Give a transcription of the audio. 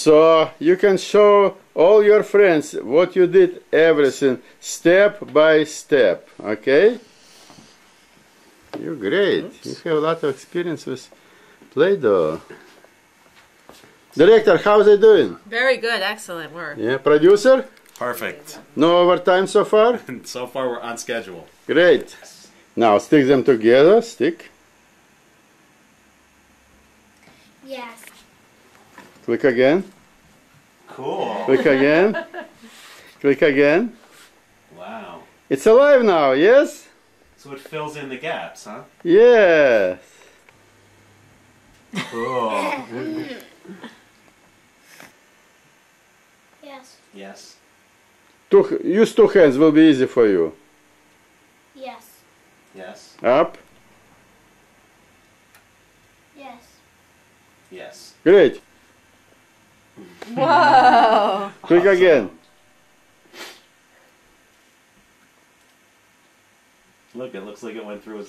So you can show all your friends what you did, everything step by step. Okay? You're great. Oops. You have a lot of experience with Play-Doh. Director, how's it doing? Very good, excellent work. Yeah, producer? Perfect. No overtime so far? So far we're on schedule. Great. Now stick them together. Stick. Yes. Click again. Cool. Click again. Click again. Wow. It's alive now, yes? So it fills in the gaps, huh? Yes. Cool. Yes. Yes. Use two hands, will be easy for you. Yes. Yes. Up. Yes. Yes. Great. Whoa! Click again. Look, it looks like it went through his